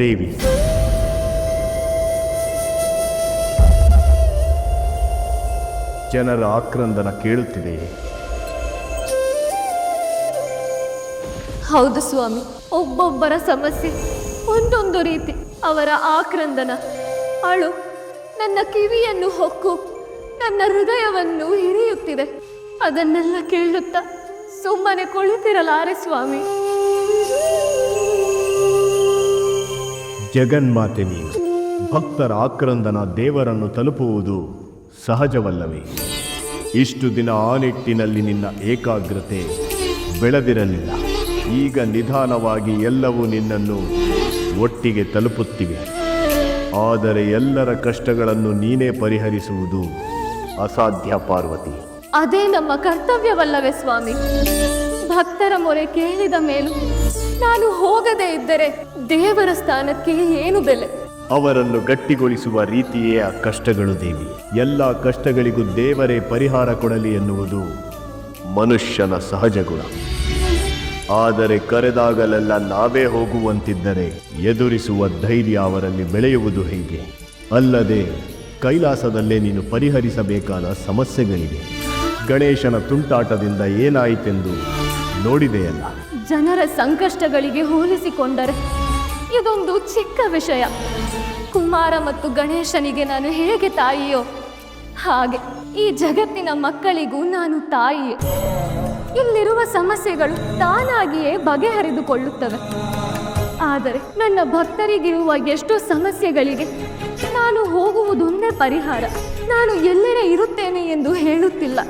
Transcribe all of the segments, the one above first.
ದೇವಿ. ಜನರ ಆಕ್ರಂದನ ಕೇಳುತ್ತಿದೆಯೇ? ಹೌದು ಸ್ವಾಮಿ, ಒಬ್ಬೊಬ್ಬರ ಸಮಸ್ಯೆ ಒಂದೊಂದು ರೀತಿ. ಅವರ ಆಕ್ರಂದನ, ಅಳು ನನ್ನ ಕಿವಿಯನ್ನು ಹೊಕ್ಕು ನನ್ನ ಹೃದಯವನ್ನು ಹಿರಿಯುತ್ತಿದೆ. ಅದನ್ನೆಲ್ಲ ಕೇಳುತ್ತಾ ಸುಮ್ಮನೆ ಕುಳಿತಿರಲಾರೆ ಸ್ವಾಮಿ. ಜಗನ್ಮಾತೆ ನೀನು. ಭಕ್ತರ ಆಕ್ರಂದನ ದೇವರನ್ನು ತಲುಪುವುದು ಸಹಜವಲ್ಲವೇ? ಇಷ್ಟು ದಿನ ಆ ನಿಟ್ಟಿನಲ್ಲಿ ನಿನ್ನ ಏಕಾಗ್ರತೆ ಬೆಳೆದಿರಲಿಲ್ಲ. ಈಗ ನಿಧಾನವಾಗಿ ಎಲ್ಲವೂ ನಿನ್ನನ್ನು ಒಟ್ಟಿಗೆ ತಲುಪುತ್ತಿವೆ. ಆದರೆ ಎಲ್ಲರ ಕಷ್ಟಗಳನ್ನು ನೀನೇ ಪರಿಹರಿಸುವುದು ಅಸಾಧ್ಯ ಪಾರ್ವತಿ. ಅದೇ ನಮ್ಮ ಕರ್ತವ್ಯವಲ್ಲವೇ ಸ್ವಾಮಿ? ಭಕ್ತರ ಮೊರೆ ಕೇಳಿದ ಮೇಲೂ ನಾನು ಹೋಗದೇ ಇದ್ದರೆ ದೇವರ ಸ್ಥಾನಕ್ಕೆ ಏನು ಬೆಲೆ? ಅವರನ್ನು ಗಟ್ಟಿಗೊಳಿಸುವ ರೀತಿಯೇ ಆ ಕಷ್ಟಗಳು ದೇವಿ. ಎಲ್ಲ ಕಷ್ಟಗಳಿಗೂ ದೇವರೇ ಪರಿಹಾರ ಕೊಡಲಿ ಎನ್ನುವುದು ಮನುಷ್ಯನ ಸಹಜ ಗುಣ. ಆದರೆ ಕರೆದಾಗಲೆಲ್ಲ ನಾವೇ ಹೋಗುವಂತಿದ್ದರೆ ಎದುರಿಸುವ ಧೈರ್ಯ ಅವರಲ್ಲಿ ಬೆಳೆಯುವುದು ಹೇಗೆ? ಅಲ್ಲದೆ ಕೈಲಾಸದಲ್ಲೇ ನೀನು ಪರಿಹರಿಸಬೇಕಾದ ಸಮಸ್ಯೆಗಳಿವೆ. ಗಣೇಶನ ತುಂಟಾಟದಿಂದ ಏನಾಯಿತೆಂದು ನೋಡಿದೆಯಲ್ಲ. ಜನರ ಸಂಕಷ್ಟಗಳಿಗೆ ಹೋಲಿಸಿಕೊಂಡರೆ ಇದೊಂದು ಚಿಕ್ಕ ವಿಷಯ. ಕುಮಾರ ಮತ್ತು ಗಣೇಶನಿಗೆ ನಾನು ಹೇಗೆ ತಾಯಿಯೋ ಹಾಗೆ ಈ ಜಗತ್ತಿನ ಮಕ್ಕಳಿಗೂ ನಾನು ತಾಯಿಯೇ. ಇಲ್ಲಿರುವ ಸಮಸ್ಯೆಗಳು ತಾನಾಗಿಯೇ ಬಗೆಹರಿದುಕೊಳ್ಳುತ್ತವೆ. ಆದರೆ ನನ್ನ ಭಕ್ತರಿಗಿರುವ ಎಷ್ಟೋ ಸಮಸ್ಯೆಗಳಿಗೆ ನಾನು ಹೋಗುವುದೊಂದೇ ಪರಿಹಾರ. ನಾನು ಎಲ್ಲೆಡೆ ಇರುತ್ತೇನೆ ಎಂದು ಹೇಳುತ್ತಿಲ್ಲ.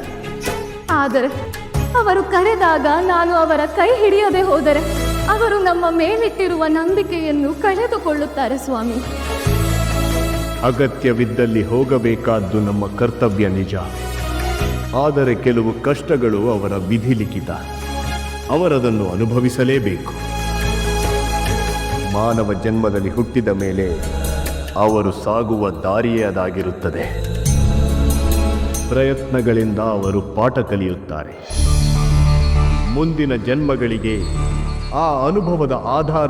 ಆದರೆ ಅವರು ಕರೆದಾಗ ನಾನು ಅವರ ಕೈ ಹಿಡಿಯದೆ ಹೋದರೆ ಅವರು ನಮ್ಮ ಮೇಲಿಟ್ಟಿರುವ ನಂಬಿಕೆಯನ್ನು ಕಳೆದುಕೊಳ್ಳುತ್ತಾರೆ ಸ್ವಾಮಿ. ಅಗತ್ಯವಿದ್ದಲ್ಲಿ ಹೋಗಬೇಕಾದ್ದು ನಮ್ಮ ಕರ್ತವ್ಯ ನಿಜ. ಆದರೆ ಕೆಲವು ಕಷ್ಟಗಳು ಅವರ ವಿಧಿಲಿಖಿತ. ಅವರದನ್ನು ಅನುಭವಿಸಲೇಬೇಕು. ಮಾನವ ಜನ್ಮದಲ್ಲಿ ಹುಟ್ಟಿದ ಮೇಲೆ ಅವರು ಸಾಗುವ ದಾರಿಯೇ ಅದಾಗಿರುತ್ತದೆ. ಪ್ರಯತ್ನಗಳಿಂದ ಅವರು ಪಾಠ ಕಲಿಯುತ್ತಾರೆ. ಮುಂದಿನ ಜನ್ಮಗಳಿಗೆ ಆ ಅನುಭವದ ಆಧಾರ